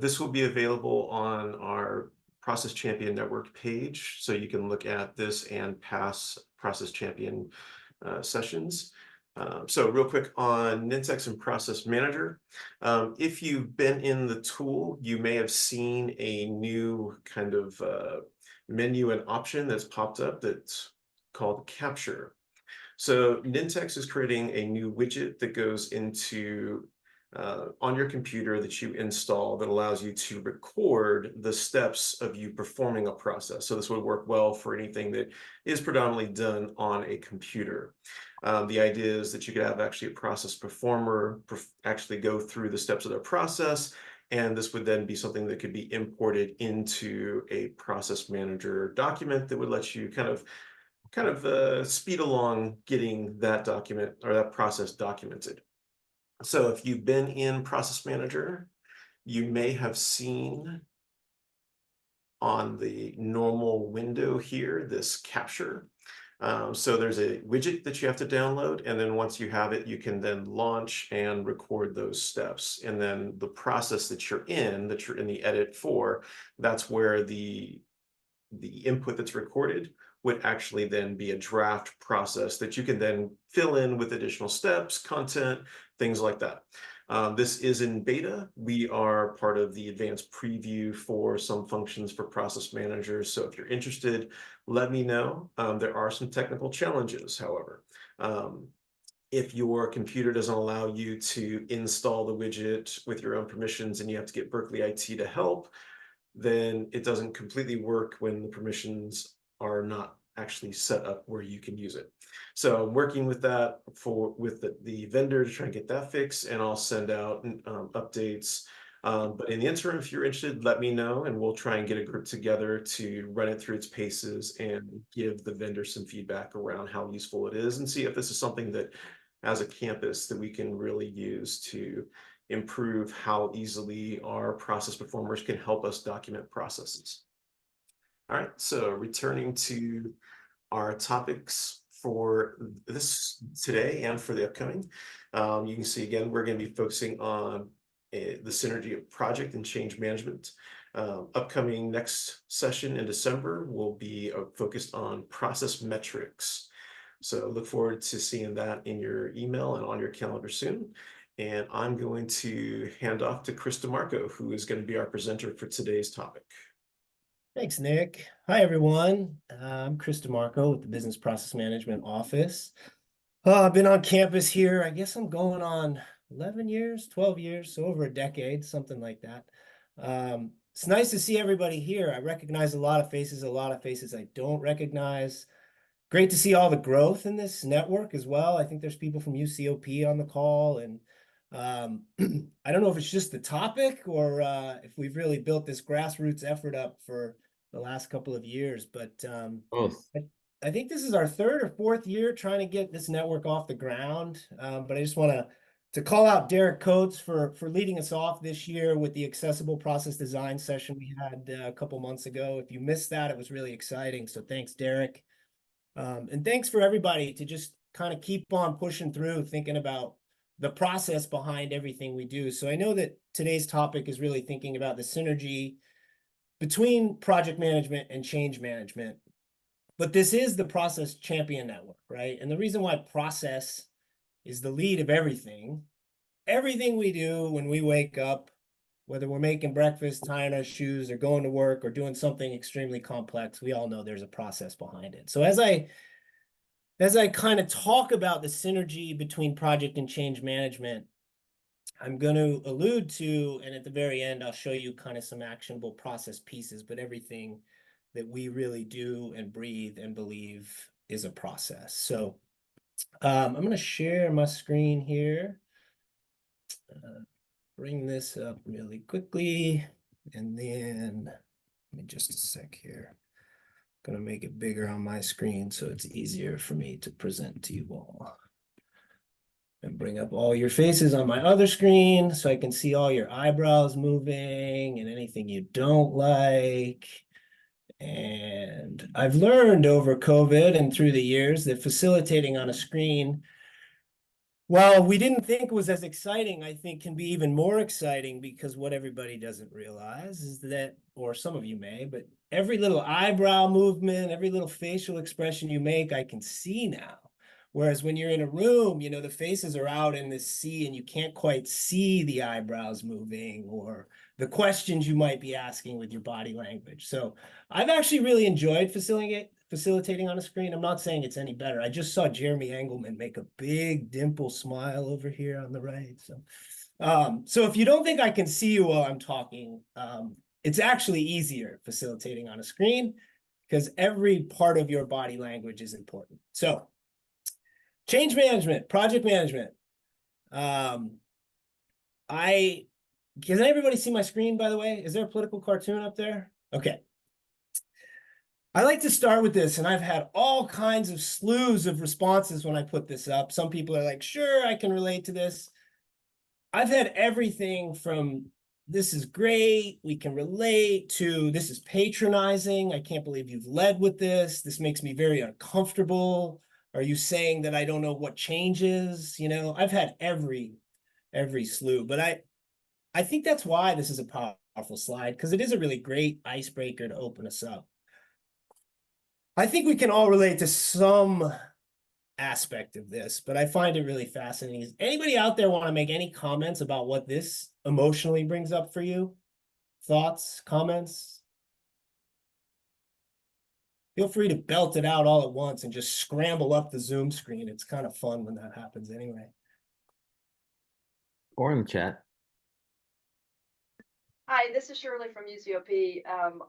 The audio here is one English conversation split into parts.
This will be available on our Process Champion Network page, so you can look at this and past Process Champion sessions. So real quick on Nintex and Process Manager. If you've been in the tool, you may have seen a new kind of menu and option that's popped up that's called Capture. So Nintex is creating a new widget that goes into on your computer that you install that allows you to record the steps of you performing a process. So this would work well for anything that is predominantly done on a computer. The idea is that you could have actually a process performer actually go through the steps of their process, and this would then be something that could be imported into a process manager document that would let you kind of speed along getting that document or that process documented. So if you've been in Process Manager, you may have seen on the normal window here this capture. So there's a widget that you have to download, and then once you have it, you can then launch and record those steps. And then the process that you're in the edit for, that's where the input that's recorded would actually then be a draft process that you can then fill in with additional steps, content, things like that. This is in beta. We are part of the advanced preview for some functions for process managers. So if you're interested, let me know. There are some technical challenges, however. If your computer doesn't allow you to install the widget with your own permissions and you have to get Berkeley IT to help, then it doesn't completely work when the permissions are not actually set up where you can use it. So I'm working with that with the vendor to try and get that fixed, and I'll send out updates. But in the interim, if you're interested, let me know, and we'll try and get a group together to run it through its paces and give the vendor some feedback around how useful it is, and see if this is something that, as a campus, that we can really use to improve how easily our process performers can help us document processes. All right, so returning to our topics for this today and for the upcoming, you can see again, we're going to be focusing on the synergy of project and change management. Upcoming next session in December will be focused on process metrics. So look forward to seeing that in your email and on your calendar soon. And I'm going to hand off to Chris DeMarco, who is going to be our presenter for today's topic. Thanks, Nick. Hi, everyone. I'm Chris DeMarco with the Business Process Management Office. I've been on campus here. I guess I'm going on 11 years, 12 years, so over a decade, something like that. It's nice to see everybody here. I recognize a lot of faces I don't recognize. Great to see all the growth in this network as well. I think there's people from UCOP on the call, and I don't know if it's just the topic or if we've really built this grassroots effort up for the last couple of years, but I think this is our third or fourth year trying to get this network off the ground. But I just want to call out Derek Coates for leading us off this year with the accessible process design session we had a couple months ago. If you missed that, it was really exciting. So thanks, Derek. And thanks for everybody to just kind of keep on pushing through, thinking about the process behind everything we do. So I know that today's topic is really thinking about the synergy between project management and change management. But this is the Process Champion Network, right? And the reason why process is the lead of everything we do when we wake up, whether we're making breakfast, tying our shoes, or going to work, or doing something extremely complex, we all know there's a process behind it. So as I kind of talk about the synergy between project and change management, I'm going to allude to, and at the very end, I'll show you kind of some actionable process pieces, but everything that we really do and breathe and believe is a process. So I'm going to share my screen here, bring this up really quickly, and then let me just a sec here. I'm going to make it bigger on my screen so it's easier for me to present to you all. And bring up all your faces on my other screen so I can see all your eyebrows moving and anything you don't like. And I've learned over COVID and through the years that facilitating on a screen Well, we didn't think was as exciting, I think can be even more exciting because what everybody doesn't realize is that, or some of you may, but every little eyebrow movement, every little facial expression you make, I can see now. Whereas when you're in a room, you know, the faces are out in this sea and you can't quite see the eyebrows moving or the questions you might be asking with your body language. So I've actually really enjoyed facilitating on a screen. I'm not saying it's any better. I just saw Jeremy Engelman make a big dimple smile over here on the right. So if you don't think I can see you while I'm talking, it's actually easier facilitating on a screen because every part of your body language is important. So change management, project management. Can everybody see my screen, by the way? Is there a political cartoon up there? Okay. I like to start with this, and I've had all kinds of slews of responses when I put this up. Some people are like, sure, I can relate to this. I've had everything from this is great, we can relate, to this is patronizing. I can't believe you've led with this. This makes me very uncomfortable. Are you saying that I don't know what changes? You know, I've had every slew, but I think that's why this is a powerful slide, because it is a really great icebreaker to open us up. I think we can all relate to some aspect of this, but I find it really fascinating. Anybody out there want to make any comments about what this emotionally brings up for you? Thoughts, comments? Feel free to belt it out all at once and just scramble up the Zoom screen. It's kind of fun when that happens anyway. Or in the chat. Hi, this is Shirley from UCOP.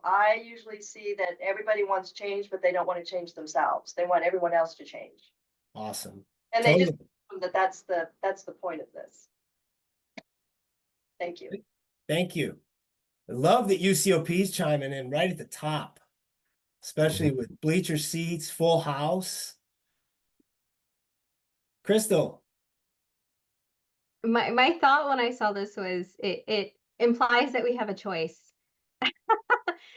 I usually see that everybody wants change, but they don't want to change themselves. They want everyone else to change. Awesome. And Totally. they just that that's the point of this. Thank you. Thank you. I love that UCOP's chiming in right at the top, especially with bleacher seats, full house. Crystal. My thought when I saw this was it implies that we have a choice.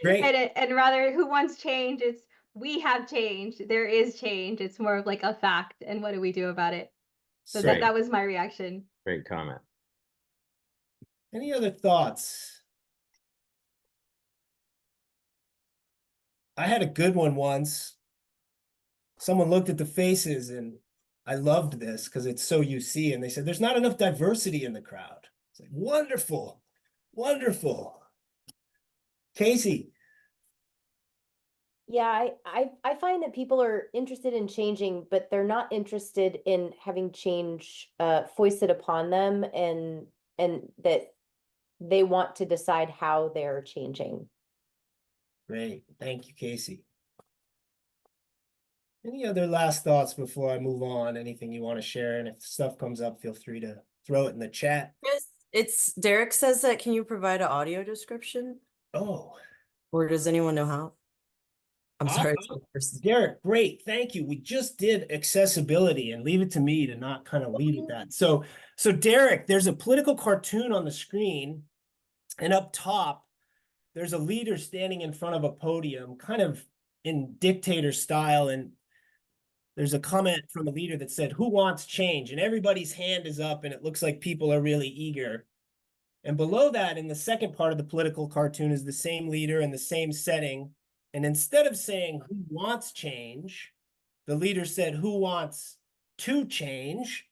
Great. And rather who wants change, it's we have change. There is change. It's more of like a fact, and what do we do about it? So that was my reaction. Great comment. Any other thoughts? I had a good one once. Someone looked at the faces and I loved this because it's so UC, and they said, there's not enough diversity in the crowd. It's like, wonderful, wonderful. Casey. Yeah, I find that people are interested in changing, but they're not interested in having change foisted upon them, and that they want to decide how they're changing. Great. Thank you, Casey. Any other last thoughts before I move on? Anything you want to share? And if stuff comes up, feel free to throw it in the chat. Chris, it's Derek says that, can you provide an audio description? Oh. Or does anyone know how? I'm sorry. Derek, great. Thank you. We just did accessibility, and leave it to me to not kind of lead with that. So Derek, there's a political cartoon on the screen, and up top, there's a leader standing in front of a podium, kind of in dictator style, and there's a comment from a leader that said, who wants change? And everybody's hand is up, and it looks like people are really eager. And below that, in the second part of the political cartoon, is the same leader in the same setting. And instead of saying who wants change, the leader said who wants to change,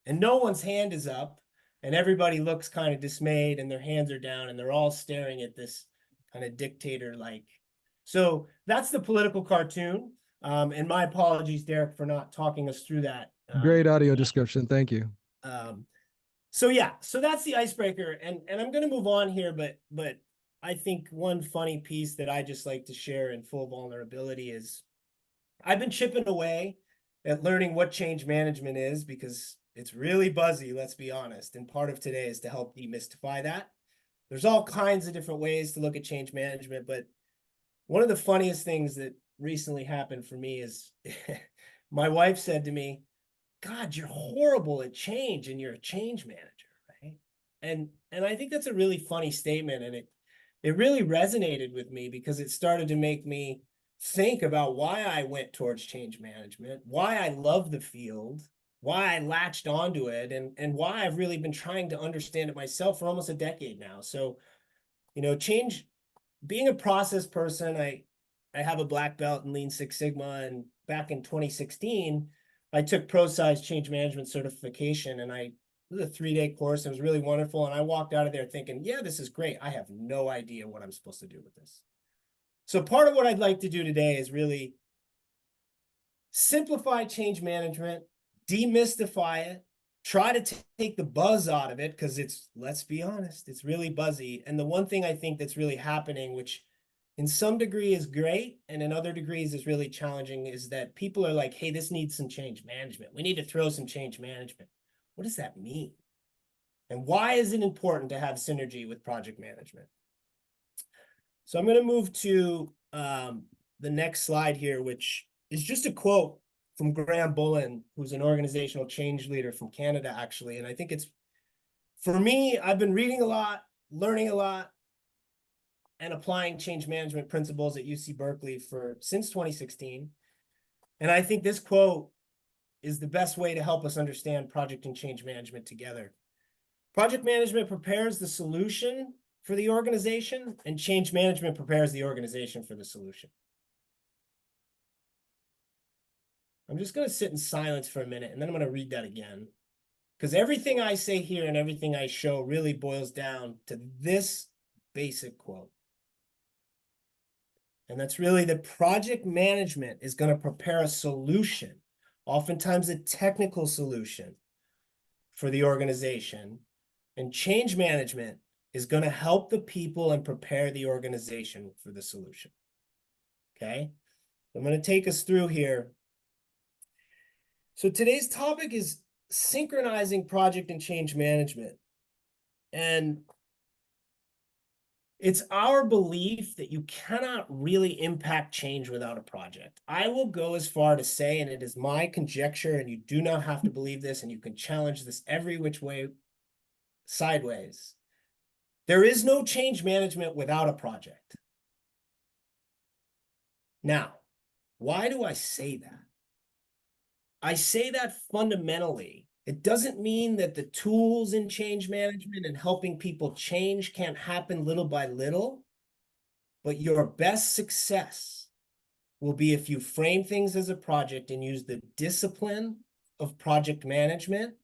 and no one's hand is up, and everybody looks kind of dismayed, and their hands are down, and they're all staring at this kind of dictator-like. So that's the political cartoon. And my apologies, Derek, for not talking us through that. Great audio description. Thank you. So yeah, so that's the icebreaker, and I'm going to move on here, but I think one funny piece that I just like to share in full vulnerability is I've been chipping away at learning what change management is, because it's really buzzy, let's be honest. And part of today is to help demystify that. There's all kinds of different ways to look at change management, but one of the funniest things that recently happened for me is my wife said to me, God, you're horrible at change and you're a change manager, right? And I think that's a really funny statement, and it really resonated with me because it started to make me think about why I went towards change management, why I love the field, why I latched onto it and why I've really been trying to understand it myself for almost a decade now. So, being a process person, I have a black belt in Lean Six Sigma, and back in 2016, I took ProSize Change Management certification, and it was a 3-day course. It was really wonderful, and I walked out of there thinking, yeah, this is great. I have no idea what I'm supposed to do with this. So part of what I'd like to do today is really simplify change management, demystify it, try to take the buzz out of it, because let's be honest, it's really buzzy. And the one thing I think that's really happening, which in some degree is great and in other degrees is really challenging, is that people are like, hey, this needs some change management. We need to throw some change management. What does that mean? And why is it important to have synergy with project management? So I'm going to move to the next slide here, which is just a quote from Graham Bullen, who's an organizational change leader from Canada, actually. And I think for me, I've been reading a lot, learning a lot, and applying change management principles at UC Berkeley since 2016. And I think this quote is the best way to help us understand project and change management together. Project management prepares the solution for the organization, and change management prepares the organization for the solution. I'm just going to sit in silence for a minute, and then I'm going to read that again, because everything I say here and everything I show really boils down to this basic quote. And that's really that project management is going to prepare a solution, oftentimes a technical solution for the organization, and change management is going to help the people and prepare the organization for the solution. Okay? I'm going to take us through here. So today's topic is synchronizing project and change management. And it's our belief that you cannot really impact change without a project. I will go as far to say, and it is my conjecture, and you do not have to believe this, and you can challenge this every which way, sideways. There is no change management without a project. Now, why do I say that? I say that fundamentally. It doesn't mean that the tools in change management and helping people change can't happen little by little, but your best success will be if you frame things as a project and use the discipline of project management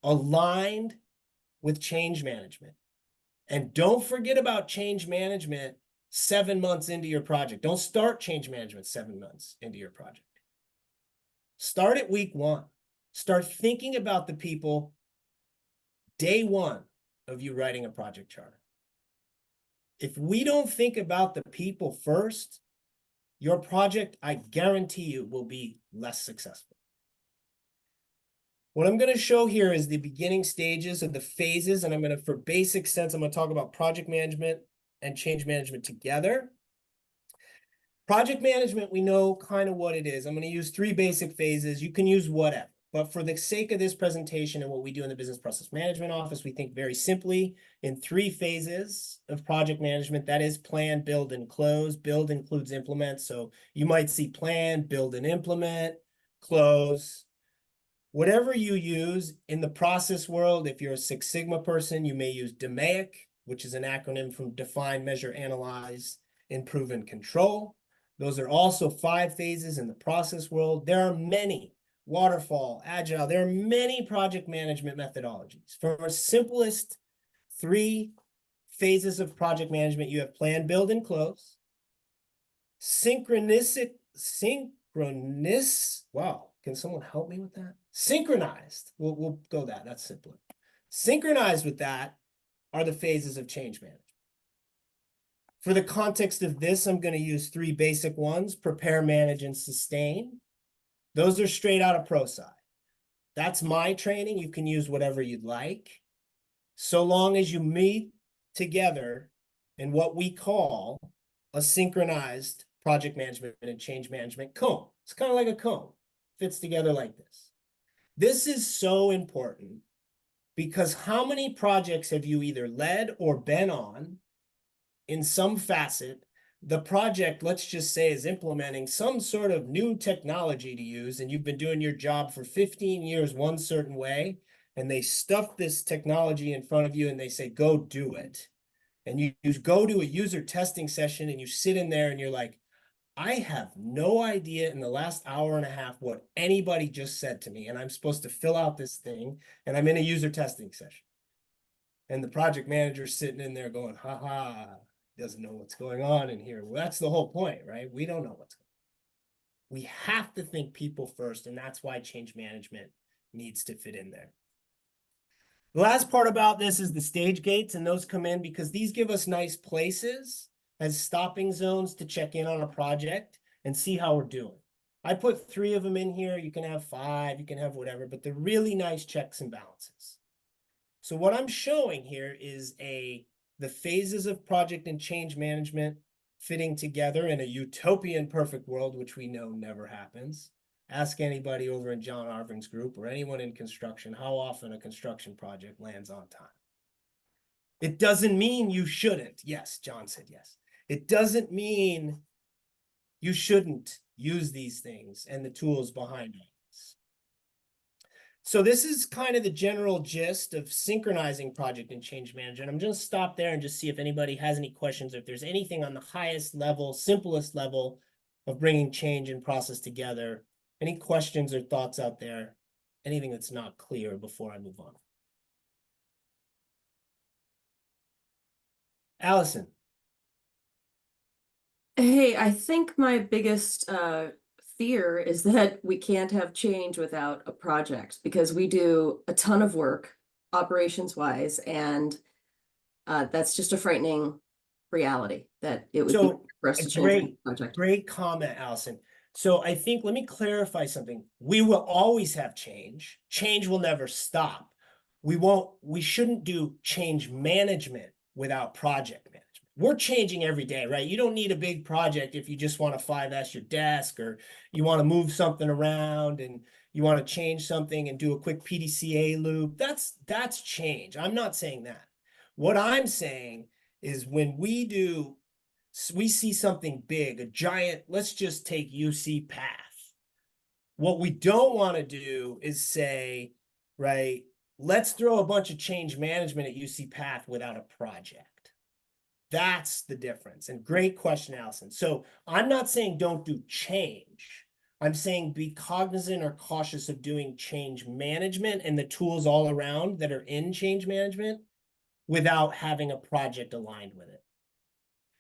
aligned with change management. And don't forget about change management 7 months into your project. Don't start change management 7 months into your project. Start at week 1. Start thinking about the people day 1 of you writing a project charter. If we don't think about the people first, your project, I guarantee you, will be less successful. What I'm going to show here is the beginning stages of the phases, and for basic sense, I'm going to talk about project management and change management together. Project management, we know kind of what it is. I'm going to use 3 basic phases. You can use whatever, but for the sake of this presentation and what we do in the Business Process Management Office, we think very simply in 3 phases of project management. That is plan, build, and close. Build includes implement. So you might see plan, build and implement, close. Whatever you use in the process world, if you're a Six Sigma person, you may use DMAIC, which is an acronym from Define, Measure, Analyze, Improve, and Control. Those are also 5 phases in the process world. There are many, waterfall, agile, there are many project management methodologies. From our simplest 3 phases of project management, you have plan, build, and close. Wow, can someone help me with that? Synchronized, we'll go that's simpler. Synchronized with that are the phases of change management. For the context of this, I'm going to use 3 basic ones: prepare, manage, and sustain. Those are straight out of ProSci. That's my training. You can use whatever you'd like, so long as you meet together in what we call a synchronized project management and change management cone. It's kind of like a cone, fits together like this. This is so important because how many projects have you either led or been on in some facet the project, let's just say, is implementing some sort of new technology to use, and you've been doing your job for 15 years one certain way, and they stuff this technology in front of you and they say, go do it. And you go to a user testing session and you sit in there and you're like, I have no idea in the last hour and a half what anybody just said to me, and I'm supposed to fill out this thing, and I'm in a user testing session. And the project manager's sitting in there going, ha ha, doesn't know what's going on in here. Well, that's the whole point, right? We don't know what's going on. We have to think people first, and that's why change management needs to fit in there. The last part about this is the stage gates, and those come in because these give us nice places as stopping zones to check in on a project and see how we're doing. I put 3 of them in here. You can have 5, you can have whatever, but they're really nice checks and balances. So what I'm showing here is the phases of project and change management fitting together in a utopian perfect world, which we know never happens. Ask anybody over in John Arvin's group or anyone in construction how often a construction project lands on time. It doesn't mean you shouldn't. Yes, John said yes. It doesn't mean you shouldn't use these things and the tools behind it. So this is kind of the general gist of synchronizing project and change management. I'm going to stop there and just see if anybody has any questions, or if there's anything on the highest level, simplest level of bringing change and process together. Any questions or thoughts out there? Anything that's not clear before I move on? Allison. Hey, I think my biggest fear is that we can't have change without a project, because we do a ton of work operations wise, and that's just a frightening reality that it would be So for us a to change the project. great comment, Allison. So I think, let me clarify something. We will always have change. Change will never stop. We shouldn't do change management without project management. We're changing every day, right? You don't need a big project if you just want to 5S your desk, or you want to move something around and you want to change something and do a quick PDCA loop. That's change. I'm not saying that. What I'm saying is when we see something big, a giant, let's just take UC Path. What we don't want to do is say, right, let's throw a bunch of change management at UC Path without a project. That's the difference. And great question, Allison. So I'm not saying don't do change. I'm saying be cognizant or cautious of doing change management and the tools all around that are in change management without having a project aligned with it.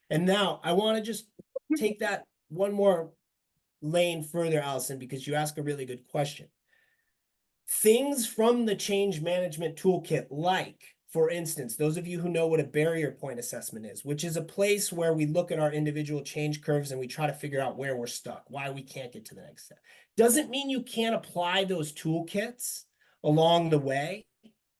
And now I want to just take that one more lane further, Allison, because you ask a really good question. Things from the change management toolkit, like, for instance, those of you who know what a barrier point assessment is, which is a place where we look at our individual change curves and we try to figure out where we're stuck, why we can't get to the next step. Doesn't mean you can't apply those toolkits along the way,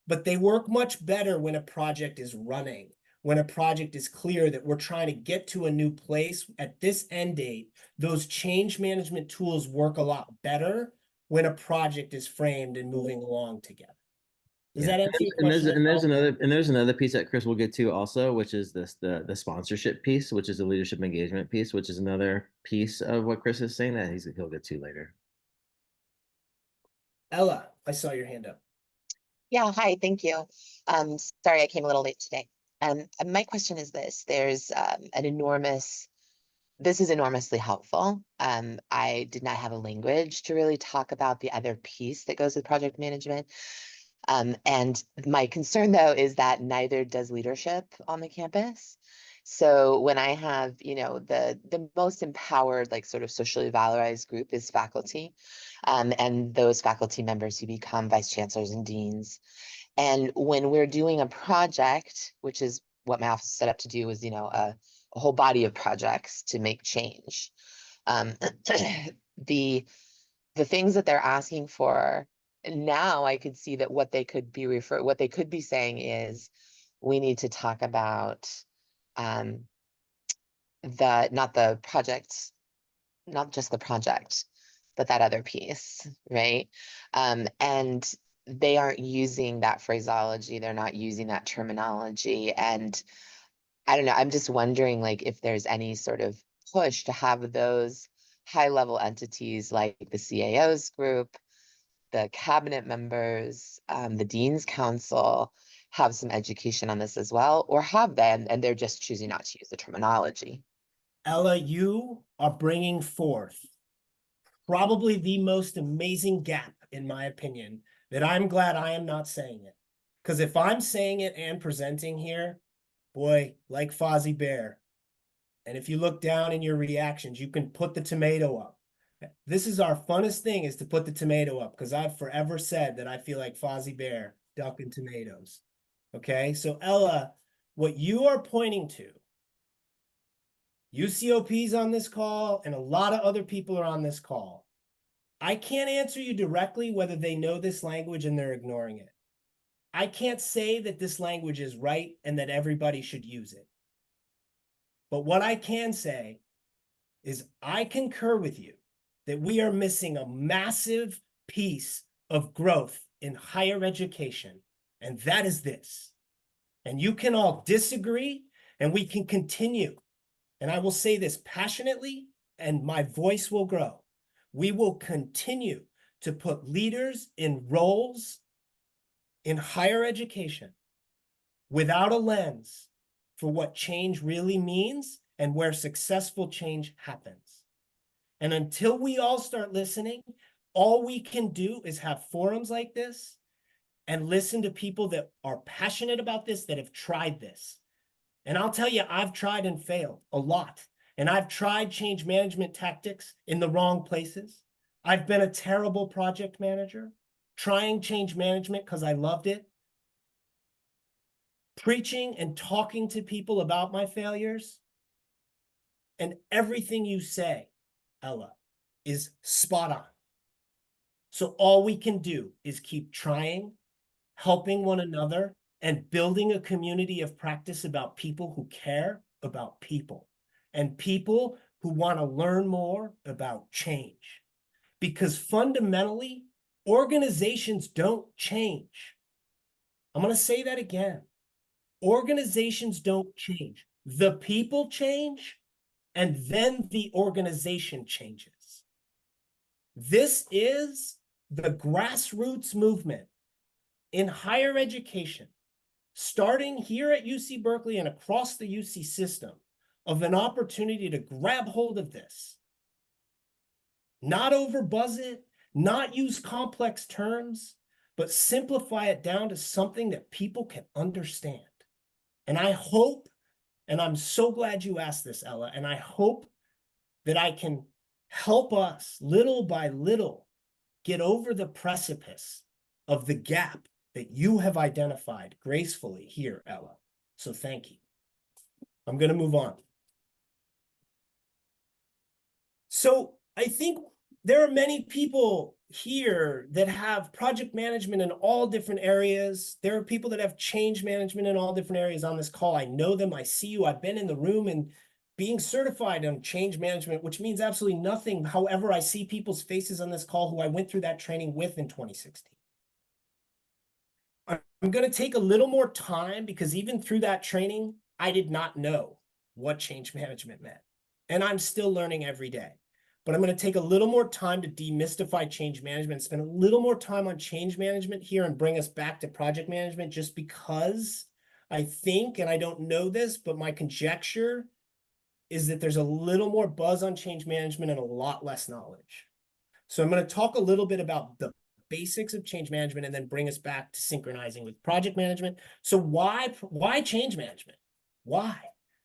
but they work much better when a project is running, when a project is clear that we're trying to get to a new place at this end date. Those change management tools work a lot better when a project is framed and moving along together. Does that answer your question? And there's another piece that Chris will get to also, which is the sponsorship piece, which is the leadership engagement piece, which is another piece of what Chris is saying that he'll get to later. Ella, I saw your hand up. Yeah, hi, thank you. Sorry I came a little late today. My question is this: there's this is enormously helpful. I did not have a language to really talk about the other piece that goes with project management. And my concern though is that neither does leadership on the campus. So when I have, the most empowered, like sort of socially valorized group is faculty, and those faculty members who become vice chancellors and deans. And when we're doing a project, which is what my office is set up to do, is, a whole body of projects to make change. The things that they're asking for now, I could see that what they could be saying is, we need to talk about not just the project, but that other piece, right? And they aren't using that phraseology, they're not using that terminology. And I don't know, I'm just wondering like if there's any sort of push to have those high level entities like the CAO's group, the cabinet members, the Dean's Council have some education on this as well, or have they, and they're just choosing not to use the terminology. Ella, you are bringing forth probably the most amazing gap, in my opinion, that I'm glad I am not saying it. Because if I'm saying it and presenting here, boy, like Fozzie Bear, and if you look down in your reactions, you can put the tomato up. This is our funnest thing, is to put the tomato up, because I've forever said that I feel like Fozzie Bear, duck and tomatoes. Okay, so Ella, what you are pointing to, UCOP's on this call, and a lot of other people are on this call. I can't answer you directly whether they know this language and they're ignoring it. I can't say that this language is right and that everybody should use it. But what I can say is I concur with you that we are missing a massive piece of growth in higher education, and that is this. And you can all disagree, and we can continue. And I will say this passionately, and my voice will grow. We will continue to put leaders in roles in higher education without a lens for what change really means and where successful change happens. And until we all start listening, all we can do is have forums like this and listen to people that are passionate about this, that have tried this. And I'll tell you, I've tried and failed a lot. And I've tried change management tactics in the wrong places. I've been a terrible project manager, trying change management because I loved it. Preaching and talking to people about my failures. And everything you say, Ella, is spot on. So all we can do is keep trying, helping one another, and building a community of practice about people who care about people and people who want to learn more about change. Because fundamentally, organizations don't change. I'm going to say that again. Organizations don't change. The people change, and then the organization changes. This is the grassroots movement in higher education, starting here at UC Berkeley and across the UC system, of an opportunity to grab hold of this. Not overbuzz it, not use complex terms, but simplify it down to something that people can understand. And I hope, and I'm so glad you asked this, Ella, and I hope that I can help us little by little get over the precipice of the gap that you have identified gracefully here, Ella. So thank you. I'm going to move on. So I think there are many people here that have project management in all different areas. There are people that have change management in all different areas on this call. I know them. I see you. I've been in the room and being certified on change management, which means absolutely nothing. However, I see people's faces on this call who I went through that training with in 2016. I'm going to take a little more time because even through that training, I did not know what change management meant. And I'm still learning every day. But I'm going to take a little more time to demystify change management, spend a little more time on change management here and bring us back to project management, just because I think, and I don't know this, but my conjecture is that there's a little more buzz on change management and a lot less knowledge. So I'm going to talk a little bit about the basics of change management and then bring us back to synchronizing with project management. So why change management? Why?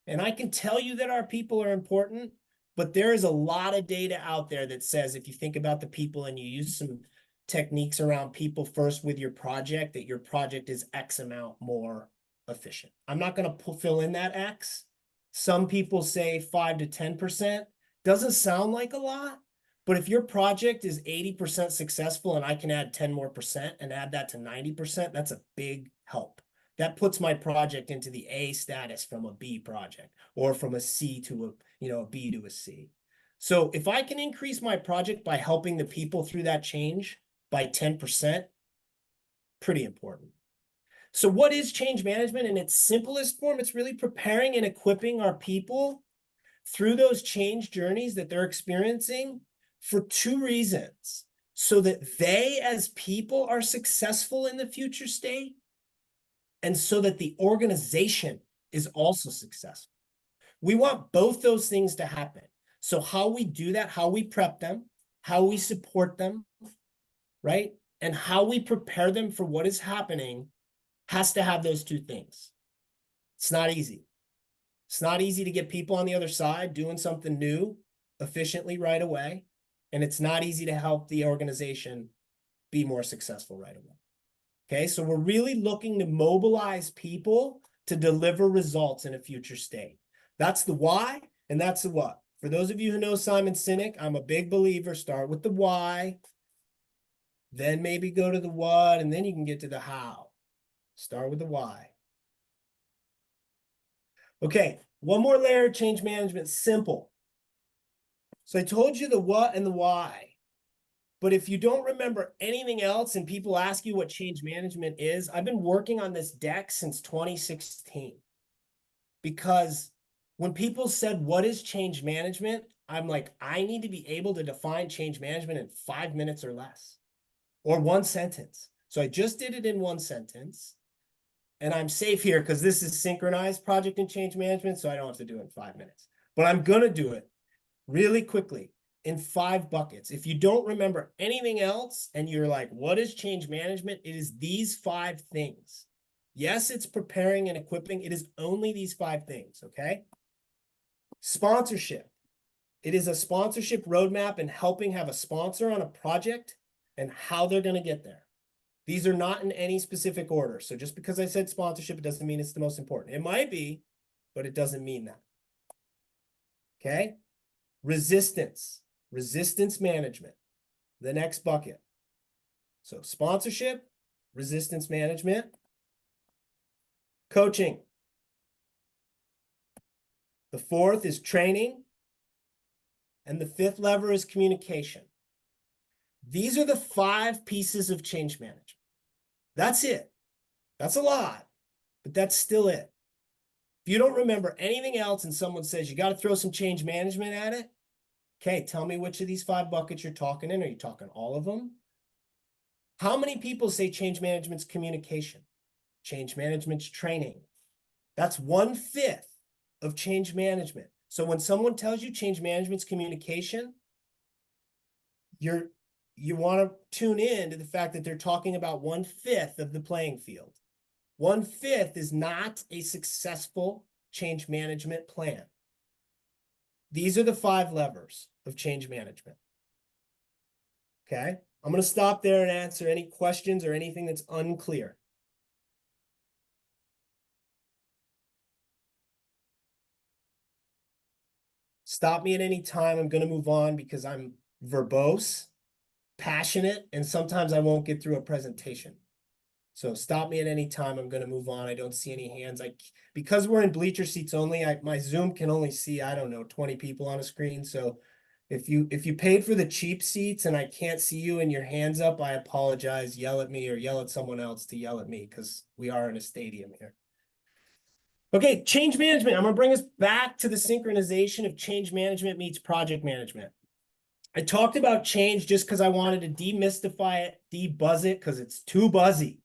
And I can tell you that our people are important, but there is a lot of data out there that says if you think about the people and you use some techniques around people first with your project, that your project is X amount more efficient. I'm not going to fill in that X. Some people say 5 to 10%. Doesn't sound like a lot, but if your project is 80% successful and I can add 10 more percent and add that to 90%, that's a big help. That puts my project into the A status from a B project, or from a C to a B to a C. So if I can increase my project by helping the people through that change by 10%, pretty important. So what is change management in its simplest form? It's really preparing and equipping our people through those change journeys that they're experiencing for two reasons. So that they as people are successful in the future state, and so that the organization is also successful. We want both those things to happen. So how we do that, how we prep them, how we support them, right? And how we prepare them for what is happening has to have those two things. It's not easy. It's not easy to get people on the other side doing something new efficiently right away. And it's not easy to help the organization be more successful right away. Okay, so we're really looking to mobilize people to deliver results in a future state. That's the why, and that's the what. For those of you who know Simon Sinek, I'm a big believer, start with the why, then maybe go to the what, and then you can get to the how. Start with the why. Okay, one more layer of change management, simple. So I told you the what and the why. But if you don't remember anything else and people ask you what change management is, I've been working on this deck since 2016. Because when people said, what is change management? I'm like, I need to be able to define change management in 5 minutes or less, or one sentence. So I just did it in one sentence. And I'm safe here because this is synchronized project and change management, so I don't have to do it in 5 minutes. But I'm going to do it really quickly in 5 buckets. If you don't remember anything else and you're like, what is change management? It is these 5 things. Yes, it's preparing and equipping. It is only these 5 things, okay? Sponsorship. It is a sponsorship roadmap and helping have a sponsor on a project and how they're going to get there. These are not in any specific order. So just because I said sponsorship, it doesn't mean it's the most important. It might be, but it doesn't mean that. Okay? Resistance management, the next bucket. So sponsorship, resistance management, coaching. The 4th is training. And the 5th lever is communication. These are the 5 pieces of change management. That's it. That's a lot, but that's still it. If you don't remember anything else and someone says you got to throw some change management at it, okay, tell me which of these 5 buckets you're talking in. Are you talking all of them? How many people say change management's communication? Change management's training. That's 1/5 of change management. So when someone tells you change management's communication, you want to tune in to the fact that they're talking about 1/5 of the playing field. 1/5 is not a successful change management plan. These are the 5 levers of change management. Okay, I'm going to stop there and answer any questions or anything that's unclear. Stop me at any time. I'm going to move on because I'm verbose, passionate, and sometimes I won't get through a presentation. So stop me at any time. I'm going to move on. I don't see any hands. Because we're in bleacher seats only, my Zoom can only see, I don't know, 20 people on a screen. So if you paid for the cheap seats and I can't see you and your hands up, I apologize. Yell at me or yell at someone else to yell at me because we are in a stadium here. Okay, change management. I'm going to bring us back to the synchronization of change management meets project management. I talked about change just because I wanted to demystify it, debuzz it, because it's too buzzy.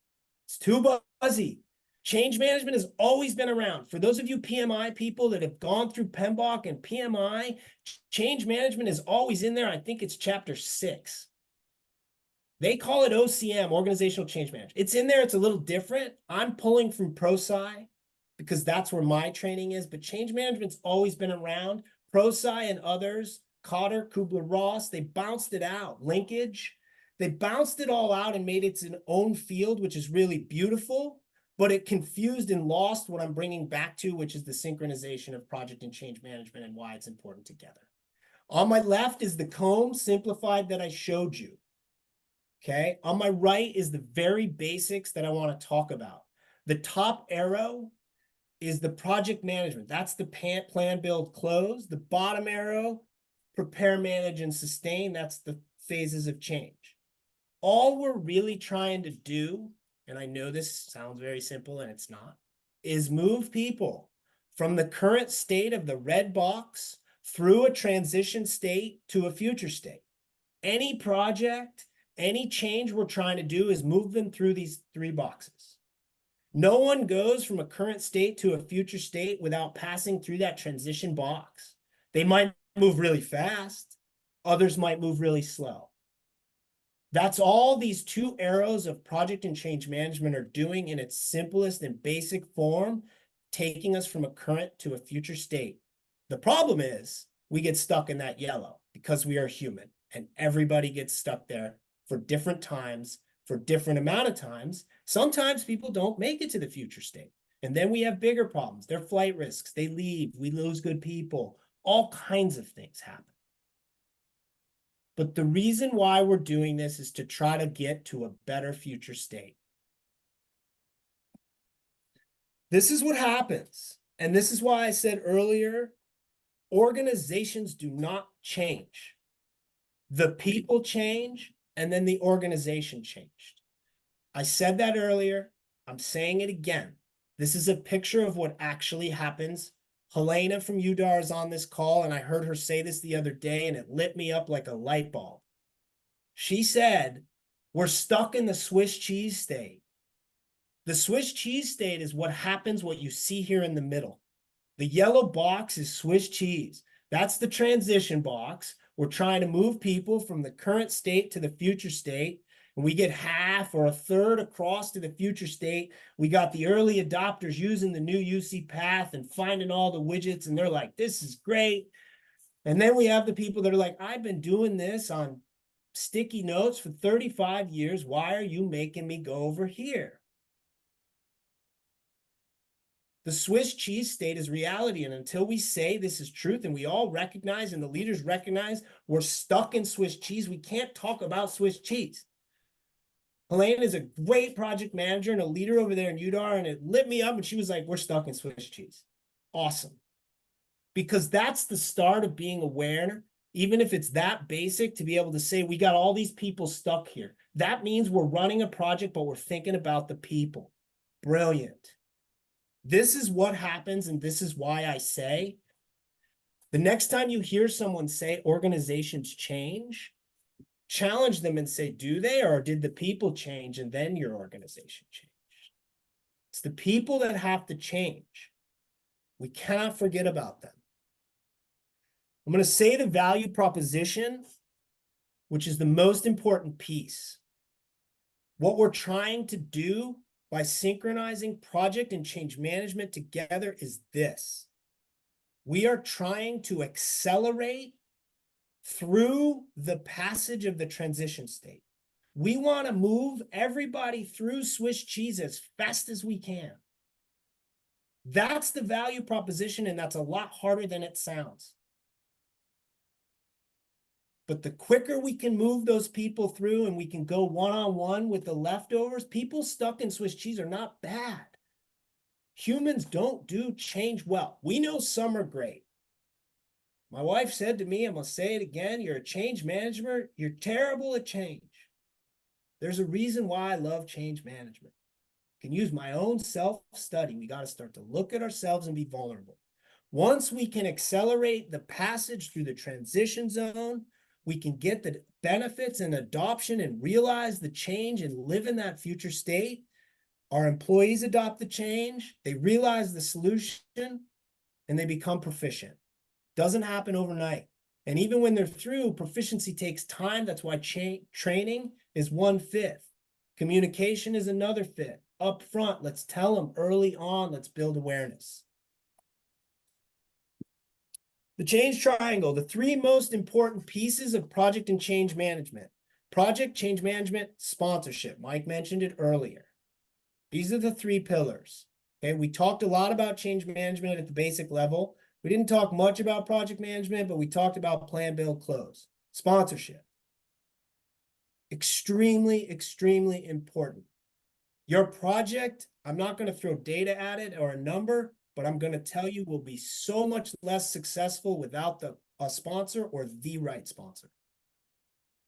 It's too buzzy. Change management has always been around. For those of you PMI people that have gone through PMBOK and PMI, change management is always in there. I think it's chapter 6. They call it OCM, Organizational Change Management. It's in there. It's a little different. I'm pulling from ProSci because that's where my training is. But change management's always been around. ProSci and others, Cotter, Kubler-Ross, they bounced it out. Linkage, they bounced it all out and made it its own field, which is really beautiful. But it confused and lost what I'm bringing back to, which is the synchronization of project and change management and why it's important together. On my left is the comb simplified that I showed you. Okay, on my right is the very basics that I want to talk about. The top arrow is the project management. That's the plan, build, close. The bottom arrow, prepare, manage, and sustain. That's the phases of change. All we're really trying to do and I know this sounds very simple and it's not, is move people from the current state of the red box through a transition state to a future state. Any project, any change we're trying to do is move them through these 3 boxes. No one goes from a current state to a future state without passing through that transition box. They might move really fast. Others might move really slow. That's all these 2 arrows of project and change management are doing in its simplest and basic form, taking us from a current to a future state. The problem is we get stuck in that yellow because we are human, and everybody gets stuck there for different times, for different amount of times. Sometimes people don't make it to the future state. And then we have bigger problems. They're flight risks. They leave. We lose good people. All kinds of things happen. But the reason why we're doing this is to try to get to a better future state. This is what happens. And this is why I said earlier, organizations do not change. The people change, and then the organization changed. I said that earlier. I'm saying it again. This is a picture of what actually happens. Helena from UDAR is on this call, and I heard her say this the other day, and it lit me up like a light bulb. She said, we're stuck in the Swiss cheese state. The Swiss cheese state is what happens, what you see here in the middle. The yellow box is Swiss cheese. That's the transition box. We're trying to move people from the current state to the future state. And we get half or a third across to the future state. We got the early adopters using the new UC path and finding all the widgets. And they're like, this is great. And then we have the people that are like, I've been doing this on sticky notes for 35 years. Why are you making me go over here? The Swiss cheese state is reality. And until we say this is truth and we all recognize and the leaders recognize we're stuck in Swiss cheese, we can't talk about Swiss cheese. Helene is a great project manager and a leader over there in UDAR, and it lit me up. And she was like, we're stuck in Swiss cheese. Awesome. Because that's the start of being aware, even if it's that basic, to be able to say, we got all these people stuck here. That means we're running a project, but we're thinking about the people. Brilliant. This is what happens, and this is why I say, the next time you hear someone say organizations change, challenge them and say, do they, or did the people change and then your organization changed? It's the people that have to change. We cannot forget about them. I'm going to say the value proposition, which is the most important piece. What we're trying to do by synchronizing project and change management together is this. We are trying to accelerate through the passage of the transition state. We want to move everybody through Swiss cheese as fast as we can. That's the value proposition, and that's a lot harder than it sounds. But the quicker we can move those people through and we can go one-on-one with the leftovers, people stuck in Swiss cheese are not bad. Humans don't do change well. We know some are great. My wife said to me, I'm going to say it again, you're a change manager, you're terrible at change. There's a reason why I love change management. I can use my own self-study. We got to start to look at ourselves and be vulnerable. Once we can accelerate the passage through the transition zone, we can get the benefits and adoption and realize the change and live in that future state. Our employees adopt the change, they realize the solution, and they become proficient. Doesn't happen overnight. And even when they're through, proficiency takes time. That's why training is 1/5. Communication is another 5th. Up front, let's tell them early on, let's build awareness. The change triangle, the 3 most important pieces of project and change management. Project, change management, sponsorship. Mike mentioned it earlier. These are the 3 pillars. Okay, we talked a lot about change management at the basic level. We didn't talk much about project management, but we talked about plan, build, close. Sponsorship. Extremely, extremely important. Your project, I'm not going to throw data at it or a number, but I'm going to tell you will be so much less successful without a sponsor or the right sponsor.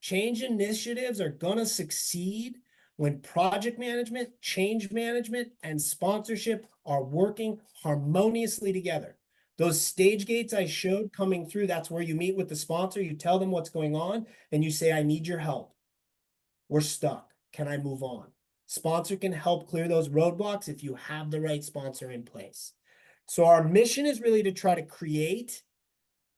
Change initiatives are going to succeed when project management, change management, and sponsorship are working harmoniously together. Those stage gates I showed coming through, that's where you meet with the sponsor, you tell them what's going on, and you say, I need your help. We're stuck. Can I move on? Sponsor can help clear those roadblocks if you have the right sponsor in place. So our mission is really to try to create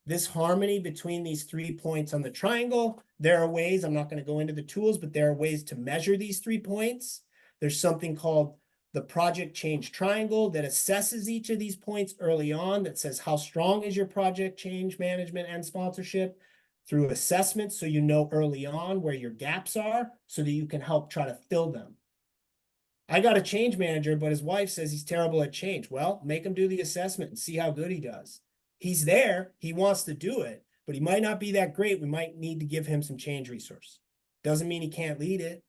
this harmony between these 3 points on the triangle. There are ways, I'm not going to go into the tools, but there are ways to measure these 3 points. There's something called the project change triangle that assesses each of these points early on, that says how strong is your project change management and sponsorship through assessments, so you know early on where your gaps are so that you can help try to fill them. I got a change manager, but his wife says he's terrible at change. Well, make him do the assessment and see how good he does. He's there, he wants to do it, but he might not be that great. We might need to give him some change resource. Doesn't mean he can't lead it.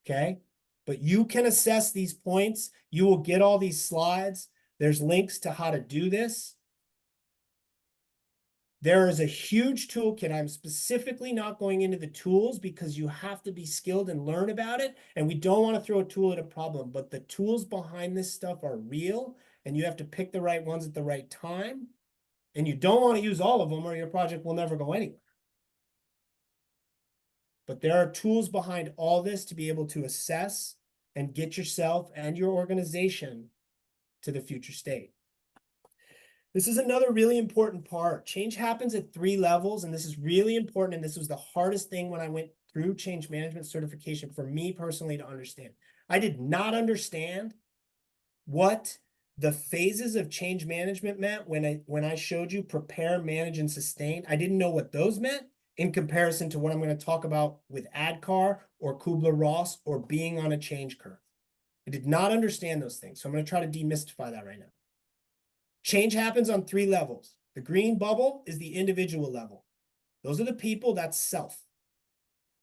Okay? But you can assess these points. You will get all these slides. There's links to how to do this. There is a huge toolkit. I'm specifically not going into the tools because you have to be skilled and learn about it. And we don't want to throw a tool at a problem, but the tools behind this stuff are real, and you have to pick the right ones at the right time. And you don't want to use all of them or your project will never go anywhere. But there are tools behind all this to be able to assess and get yourself and your organization to the future state. This is another really important part. Change happens at 3 levels, and this is really important. And this was the hardest thing when I went through change management certification for me personally to understand. I did not understand what the phases of change management meant when I showed you prepare, manage, and sustain. I didn't know what those meant in comparison to what I'm going to talk about with ADKAR or Kubler-Ross or being on a change curve. I did not understand those things. So I'm going to try to demystify that right now. Change happens on 3 levels. The green bubble is the individual level. Those are the people, that's self.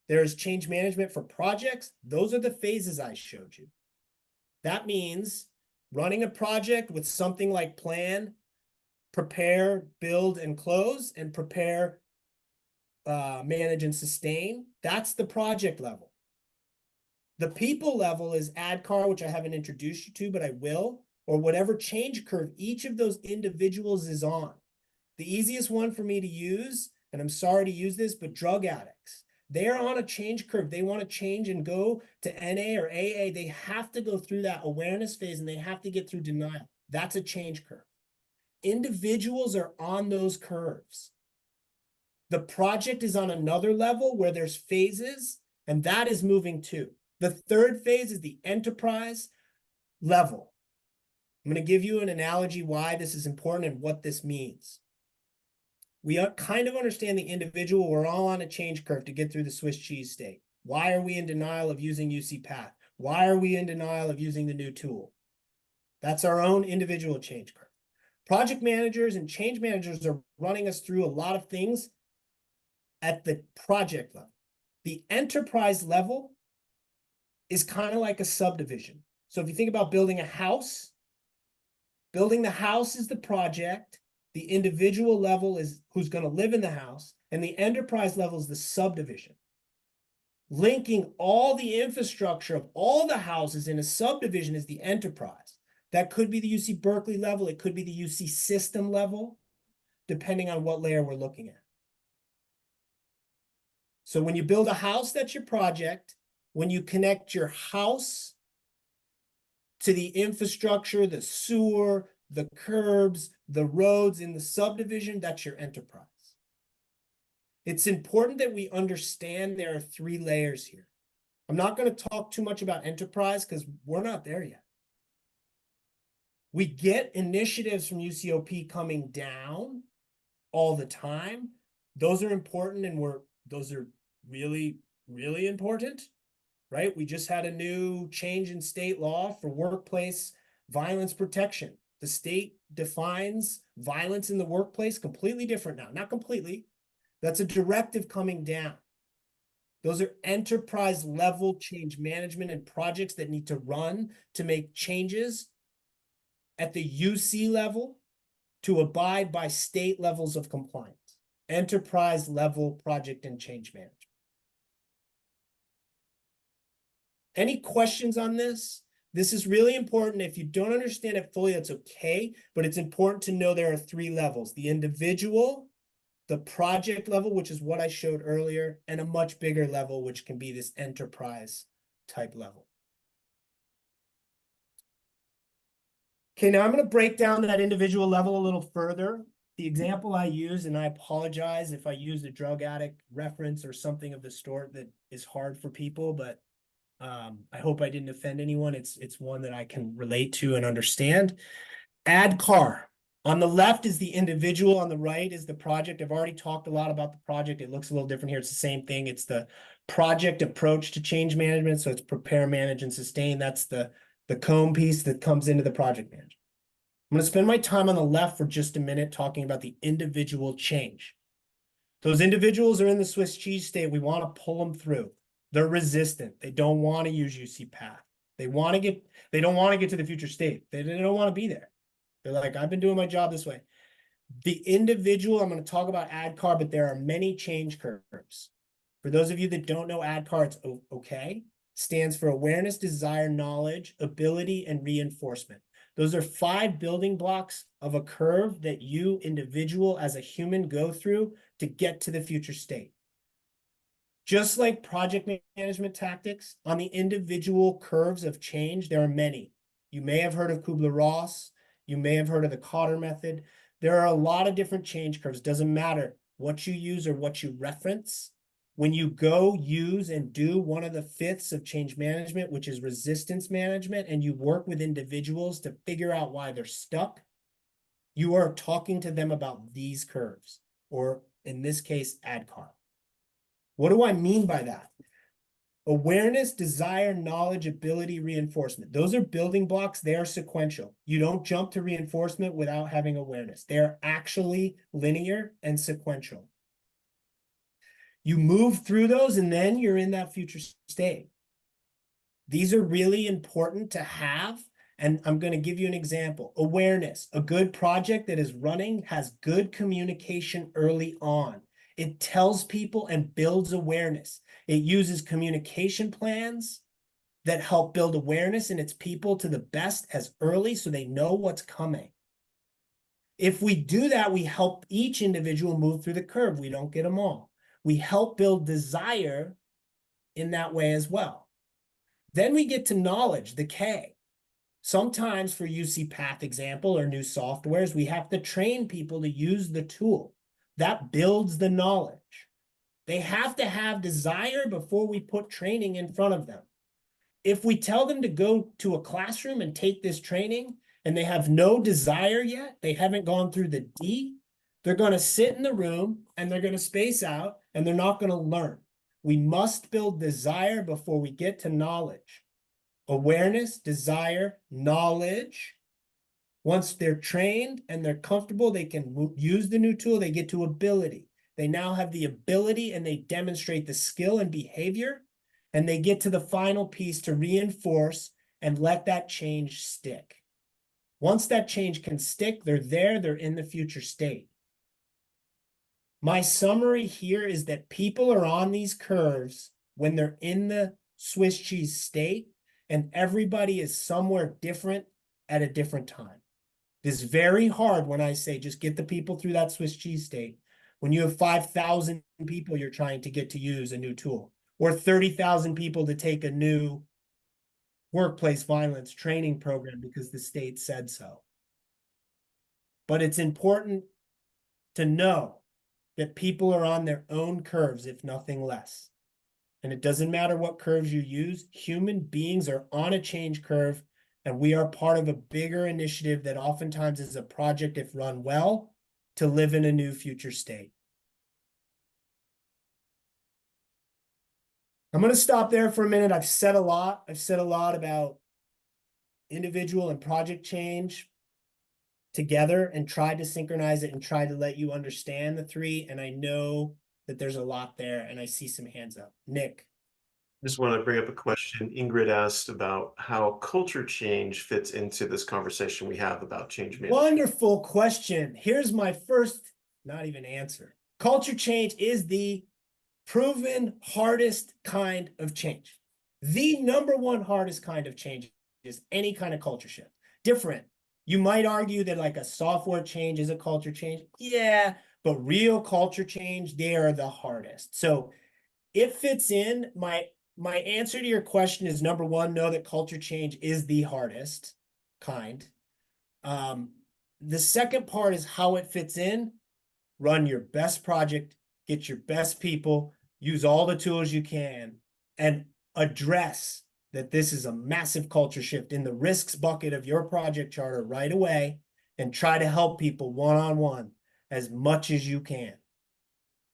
There is change management for projects. Those are the phases I showed you. That means running a project with something like plan, prepare, build, and close, and prepare, manage, and sustain. That's the project level. The people level is ADKAR, which I haven't introduced you to, but I will, or whatever change curve each of those individuals is on. The easiest one for me to use, and I'm sorry to use this, but drug addicts. They're on a change curve. They want to change and go to NA or AA. They have to go through that awareness phase and they have to get through denial. That's a change curve. Individuals are on those curves. The project is on another level where there's phases, and that is moving too. The third phase is the enterprise level. I'm going to give you an analogy why this is important and what this means. We kind of understand the individual. We're all on a change curve to get through the Swiss cheese state. Why are we in denial of using UC Path? Why are we in denial of using the new tool? That's our own individual change curve. Project managers and change managers are running us through a lot of things at the project level. The enterprise level is kind of like a subdivision. So if you think about building a house, building the house is the project. The individual level is who's going to live in the house, and the enterprise level is the subdivision. Linking all the infrastructure of all the houses in a subdivision is the enterprise. That could be the UC Berkeley level. It could be the UC system level, depending on what layer we're looking at. So when you build a house, that's your project. When you connect your house to the infrastructure, the sewer, the curbs, the roads in the subdivision, that's your enterprise. It's important that we understand there are 3 layers here. I'm not going to talk too much about enterprise because we're not there yet. We get initiatives from UCOP coming down all the time. Those are important, and those are really, really important, right? We just had a new change in state law for workplace violence protection. The state defines violence in the workplace completely different now. Not completely. That's a directive coming down. Those are enterprise level change management and projects that need to run to make changes at the UC level to abide by state levels of compliance. Enterprise level project and change management. Any questions on this? This is really important. If you don't understand it fully, that's okay, but it's important to know there are 3 levels: the individual, the project level, which is what I showed earlier, and a much bigger level, which can be this enterprise type level. Okay, now I'm going to break down that individual level a little further. The example I use, and I apologize if I use a drug addict reference or something of the sort that is hard for people, but I hope I didn't offend anyone. It's one that I can relate to and understand. Add car. On the left is the individual, on the right is the project. I've already talked a lot about the project. It looks a little different here. It's the same thing. It's the project approach to change management. So it's prepare, manage, and sustain. That's the comb piece that comes into the project management. I'm going to spend my time on the left for just a minute talking about the individual change. Those individuals are in the Swiss cheese state. We want to pull them through. They're resistant. They don't want to use UC path. They don't want to get to the future state. They don't want to be there. They're like, I've been doing my job this way. The individual, I'm going to talk about ADKAR, but there are many change curves. For those of you that don't know ADKAR, it's okay. Stands for awareness, desire, knowledge, ability, and reinforcement. Those are 5 building blocks of a curve that you individual as a human go through to get to the future state. Just like project management tactics, on the individual curves of change, there are many. You may have heard of Kubler-Ross. You may have heard of the Cotter method. There are a lot of different change curves. Doesn't matter what you use or what you reference. When you go use and do one of the 5ths of change management, which is resistance management, and you work with individuals to figure out why they're stuck, you are talking to them about these curves, or in this case, ADKAR. What do I mean by that? Awareness, desire, knowledge, ability, reinforcement. Those are building blocks. They are sequential. You don't jump to reinforcement without having awareness. They are actually linear and sequential. You move through those and then you're in that future state. These are really important to have. And I'm going to give you an example. Awareness. A good project that is running has good communication early on. It tells people and builds awareness. It uses communication plans that help build awareness in its people to the best as early so they know what's coming. If we do that, we help each individual move through the curve. We don't get them all. We help build desire in that way as well. Then we get to knowledge, the K. Sometimes for UC Path example or new softwares, we have to train people to use the tool. That builds the knowledge. They have to have desire before we put training in front of them. If we tell them to go to a classroom and take this training and they have no desire yet, they haven't gone through the D, they're going to sit in the room and they're going to space out and they're not going to learn. We must build desire before we get to knowledge. Awareness, desire, knowledge. Once they're trained and they're comfortable, they can use the new tool, they get to ability. They now have the ability and they demonstrate the skill and behavior, and they get to the final piece to reinforce and let that change stick. Once that change can stick, they're there, they're in the future state. My summary here is that people are on these curves when they're in the Swiss cheese state, and everybody is somewhere different at a different time. It's very hard when I say just get the people through that Swiss cheese state. When you have 5,000 people you're trying to get to use a new tool, or 30,000 people to take a new workplace violence training program because the state said so. But it's important to know that people are on their own curves, if nothing less. And it doesn't matter what curves you use, human beings are on a change curve, and we are part of a bigger initiative that oftentimes is a project, if run well, to live in a new future state. I'm going to stop there for a minute. I've said a lot. I've said a lot about individual and project change together and tried to synchronize it and tried to let you understand the 3. And I know that there's a lot there, and I see some hands up. Nick. Just want to bring up a question. Ingrid asked about how culture change fits into this conversation we have about change management. Wonderful question. Here's my first, not even answer. Culture change is the proven hardest kind of change. The number one hardest kind of change is any kind of culture shift. Different. You might argue that like a software change is a culture change. Yeah, but real culture change, they are the hardest. So it fits in. My answer to your question is number one, know that culture change is the hardest kind. The second part is how it fits in. Run your best project, get your best people, use all the tools you can, and address that this is a massive culture shift in the risks bucket of your project charter right away, and try to help people one-on-one as much as you can.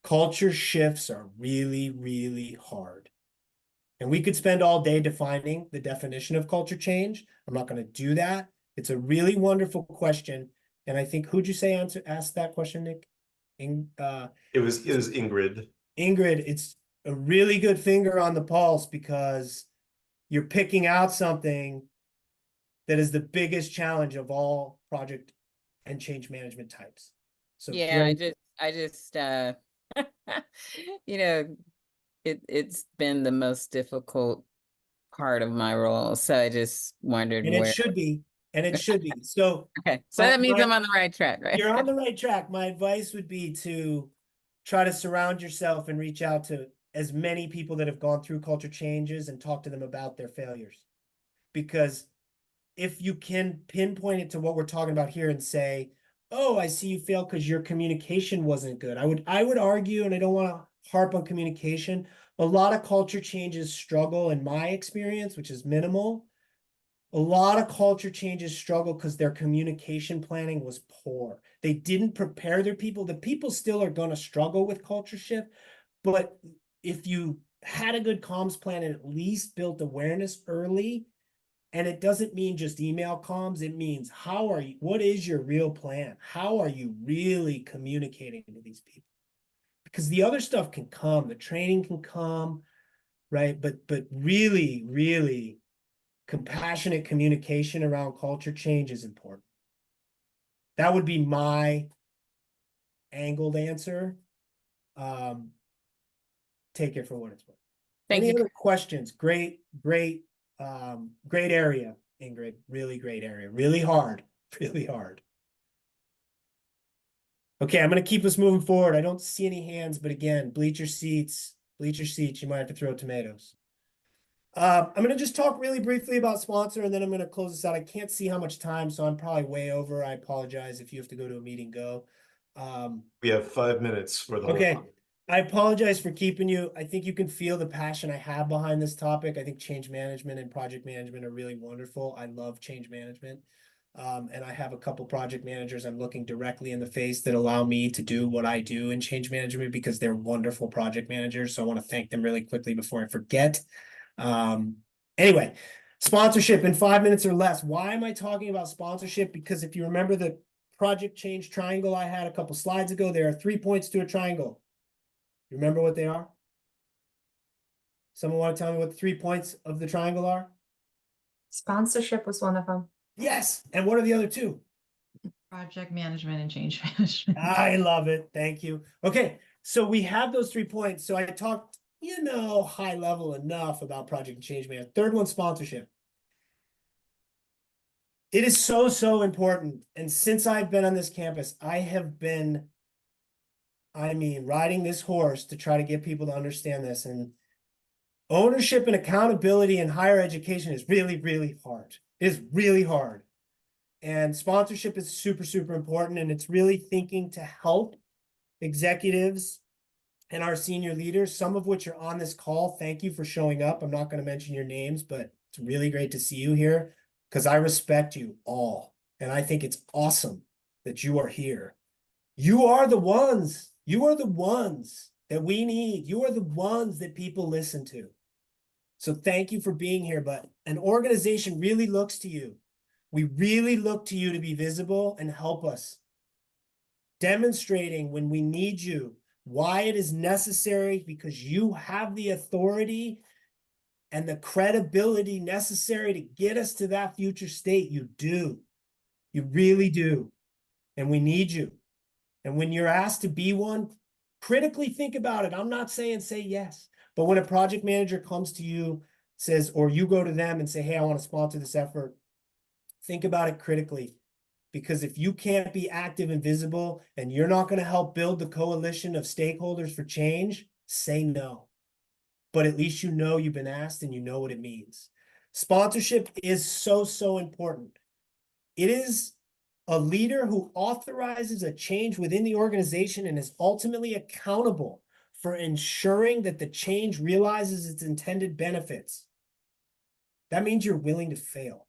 Culture shifts are really, really hard. And we could spend all day defining the definition of culture change. I'm not going to do that. It's a really wonderful question. And I think, who'd you say asked that question, Nick? It was Ingrid. Ingrid, it's a really good finger on the pulse because you're picking out something that is the biggest challenge of all project and change management types. So yeah, I just you know, it's been the most difficult part of my role. So I just wondered and where. it should be, and it should be. So okay, so that means I'm on the right track, right? You're on the right track. My advice would be to try to surround yourself and reach out to as many people that have gone through culture changes and talk to them about their failures. Because if you can pinpoint it to what we're talking about here and say, oh, I see you failed because your communication wasn't good. I would argue, and I don't want to harp on communication, a lot of culture changes struggle in my experience, which is minimal. A lot of culture changes struggle because their communication planning was poor. They didn't prepare their people. The people still are going to struggle with culture shift, but if you had a good comms plan and at least built awareness early, and it doesn't mean just email comms, it means what is your real plan? How are you really communicating to these people? Because the other stuff can come, the training can come, right? But really, really compassionate communication around culture change is important. That would be my angled answer. Take it for what it's worth. Any other questions? Great area, Ingrid. Really great area. Really hard. Really hard. Okay, I'm going to keep us moving forward. I don't see any hands, but again, bleacher seats. You might have to throw tomatoes. I'm going to just talk really briefly about sponsor, and then I'm going to close this out. I can't see how much time, so I'm probably way over. I apologize if you have to go to a meeting, go. We have 5 minutes for the whole Okay. time. I apologize for keeping you. I think you can feel the passion I have behind this topic. I think change management and project management are really wonderful. I love change management. And I have a couple project managers I'm looking directly in the face that allow me to do what I do in change management because they're wonderful project managers. So I want to thank them really quickly before I forget. Anyway, sponsorship in 5 minutes or less. Why am I talking about sponsorship? Because if you remember the project change triangle I had a couple slides ago, there are 3 points to a triangle. You remember what they are? Someone want to tell me what the 3 points of the triangle are? Sponsorship was one of them. Yes. And what are the other two? Project management and change management. I love it. Thank you. Okay. So we have those 3 points. So I talked, high level enough about project and change management. Third one, sponsorship. It is so important. And since I've been on this campus, I have been riding this horse to try to get people to understand this. And ownership and accountability in higher education is really, really hard. It is really hard. And sponsorship is super important. And it's really thinking to help executives and our senior leaders, some of which are on this call. Thank you for showing up. I'm not going to mention your names, but it's really great to see you here because I respect you all. And I think it's awesome that you are here. You are the ones. You are the ones that we need. You are the ones that people listen to. So thank you for being here. But an organization really looks to you. We really look to you to be visible and help us. Demonstrating when we need you, why it is necessary, because you have the authority and the credibility necessary to get us to that future state. You do. You really do. And we need you. And when you're asked to be one, critically think about it. I'm not saying say yes, but when a project manager comes to you says, or you go to them and say, hey, I want to sponsor this effort, think about it critically. Because if you can't be active and visible and you're not going to help build the coalition of stakeholders for change, say no. But at least you know you've been asked and you know what it means. Sponsorship is so, so important. It is a leader who authorizes a change within the organization and is ultimately accountable for ensuring that the change realizes its intended benefits. That means you're willing to fail.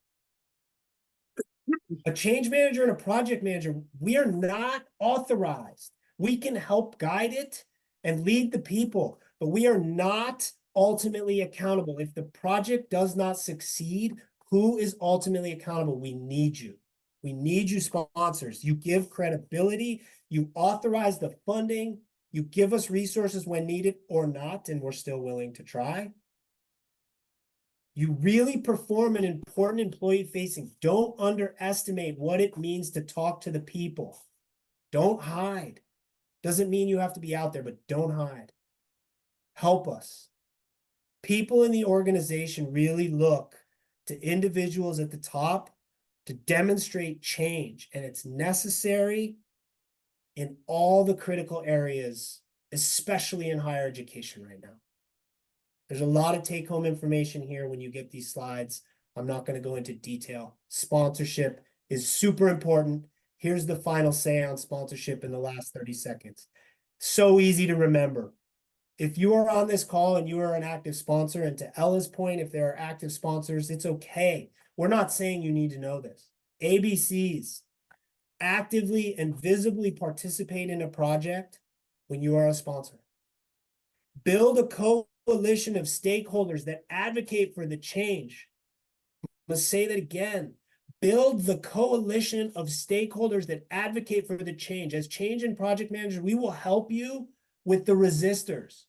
A change manager and a project manager, we are not authorized. We can help guide it and lead the people, but we are not ultimately accountable. If the project does not succeed, who is ultimately accountable? We need you. We need you sponsors. You give credibility, you authorize the funding, you give us resources when needed or not, and we're still willing to try. You really perform an important employee facing. Don't underestimate what it means to talk to the people. Don't hide. Doesn't mean you have to be out there, but don't hide. Help us. People in the organization really look to individuals at the top to demonstrate change, and it's necessary in all the critical areas, especially in higher education right now. There's a lot of take-home information here when you get these slides. I'm not going to go into detail. Sponsorship is super important. Here's the final say on sponsorship in the last 30 seconds. So easy to remember. If you are on this call and you are an active sponsor, and to Ella's point, if there are active sponsors, it's okay. We're not saying you need to know this. ABCs, actively and visibly participate in a project when you are a sponsor. Build a coalition of stakeholders that advocate for the change. Let's say that again. Build the coalition of stakeholders that advocate for the change. As change and project managers, we will help you with the resistors.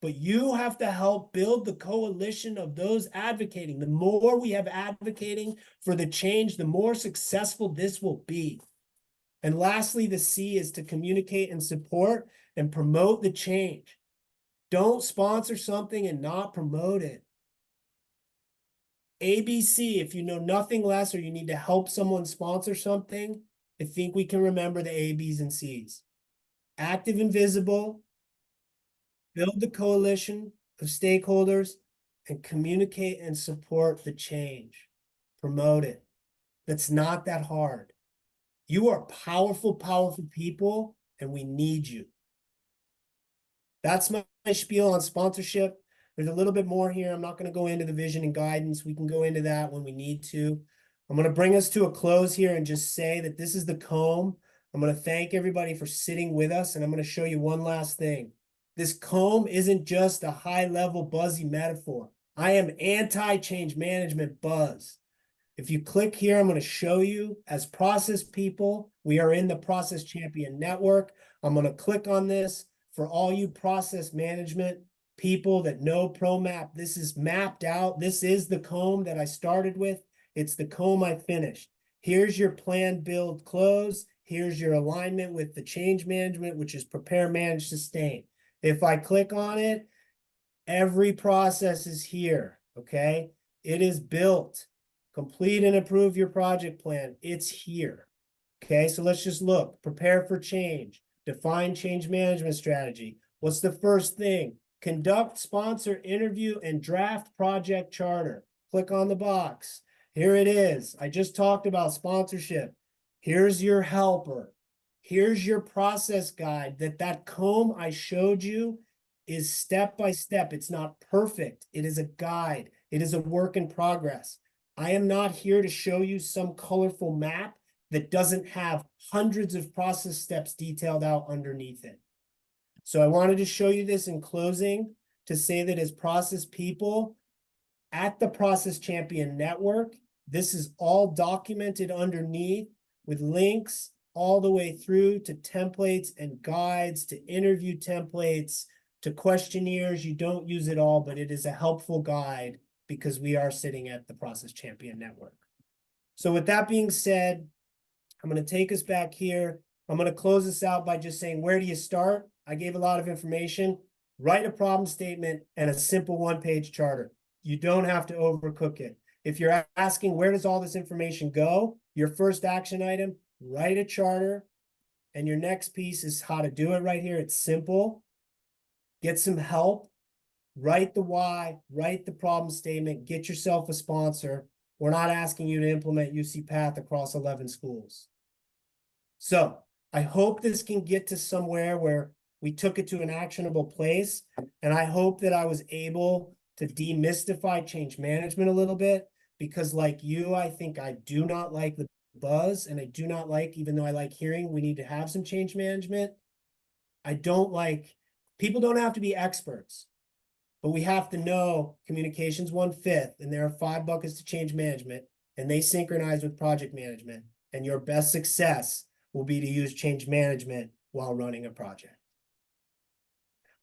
But you have to help build the coalition of those advocating. The more we have advocating for the change, the more successful this will be. And lastly, the C is to communicate and support and promote the change. Don't sponsor something and not promote it. ABC, if you know nothing less or you need to help someone sponsor something, I think we can remember the A, B's, and C's. Active and visible, build the coalition of stakeholders, and communicate and support the change. Promote it. That's not that hard. You are powerful, powerful people, and we need you. That's my spiel on sponsorship. There's a little bit more here. I'm not going to go into the vision and guidance. We can go into that when we need to. I'm going to bring us to a close here and just say that this is the comb. I'm going to thank everybody for sitting with us, and I'm going to show you one last thing. This comb isn't just a high-level buzzy metaphor. I am anti-change management buzz. If you click here, I'm going to show you as process people, we are in the Process Champion Network. I'm going to click on this. For all you process management people that know ProMap, this is mapped out. This is the comb that I started with. It's the comb I finished. Here's your plan, build, close. Here's your alignment with the change management, which is prepare, manage, sustain. If I click on it, every process is here, okay? It is built. Complete and approve your project plan. It's here, okay? So let's just look. Prepare for change. Define change management strategy. What's the first thing? Conduct, sponsor, interview, and draft project charter. Click on the box. Here it is. I just talked about sponsorship. Here's your helper. Here's your process guide that comb I showed you is step by step. It's not perfect. It is a guide. It is a work in progress. I am not here to show you some colorful map that doesn't have hundreds of process steps detailed out underneath it. So I wanted to show you this in closing to say that as process people at the Process Champion Network, this is all documented underneath with links all the way through to templates and guides, to interview templates, to questionnaires. You don't use it all, but it is a helpful guide because we are sitting at the Process Champion Network. So with that being said, I'm going to take us back here. I'm going to close this out by just saying, where do you start? I gave a lot of information. Write a problem statement and a simple one-page charter. You don't have to overcook it. If you're asking where does all this information go, your first action item, write a charter. And your next piece is how to do it right here. It's simple. Get some help. Write the why, write the problem statement, get yourself a sponsor. We're not asking you to implement UC Path across 11 schools. So I hope this can get to somewhere where we took it to an actionable place. And I hope that I was able to demystify change management a little bit, because like you, I think I do not like the buzz, and I do not like, even though I like hearing we need to have some change management, I don't like, people don't have to be experts, but we have to know communications 1/5, and there are 5 buckets to change management, and they synchronize with project management, and your best success will be to use change management while running a project.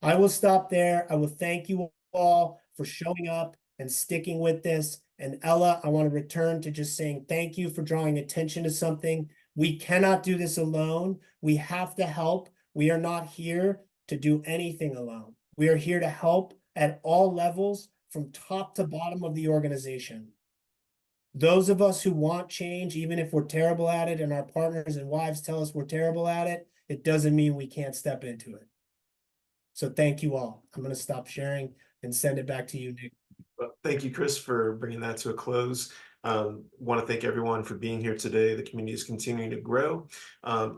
I will stop there. I will thank you all for showing up and sticking with this. And Ella, I want to return to just saying thank you for drawing attention to something. We cannot do this alone. We have to help. We are not here to do anything alone. We are here to help at all levels, from top to bottom of the organization. Those of us who want change, even if we're terrible at it and our partners and wives tell us we're terrible at it, it doesn't mean we can't step into it. So thank you all. I'm going to stop sharing and send it back to you, Nick. Well, thank you, Chris, for bringing that to a close. Want to thank everyone for being here today. The community is continuing to grow.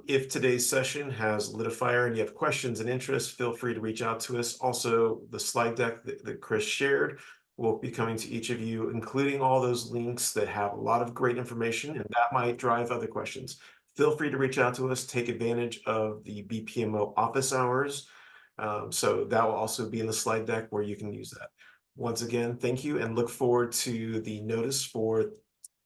If today's session has lit a fire and you have questions and interests, feel free to reach out to us. Also, the slide deck that Chris shared will be coming to each of you, including all those links that have a lot of great information, and that might drive other questions. Feel free to reach out to us. Take advantage of the BPMO office hours. So that will also be in the slide deck where you can use that. Once again, thank you, and look forward to the notice for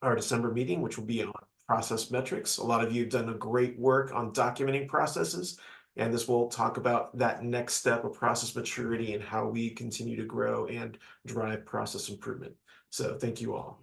our December meeting, which will be on process metrics. A lot of you have done a great work on documenting processes, and this will talk about that next step of process maturity and how we continue to grow and drive process improvement. So thank you all.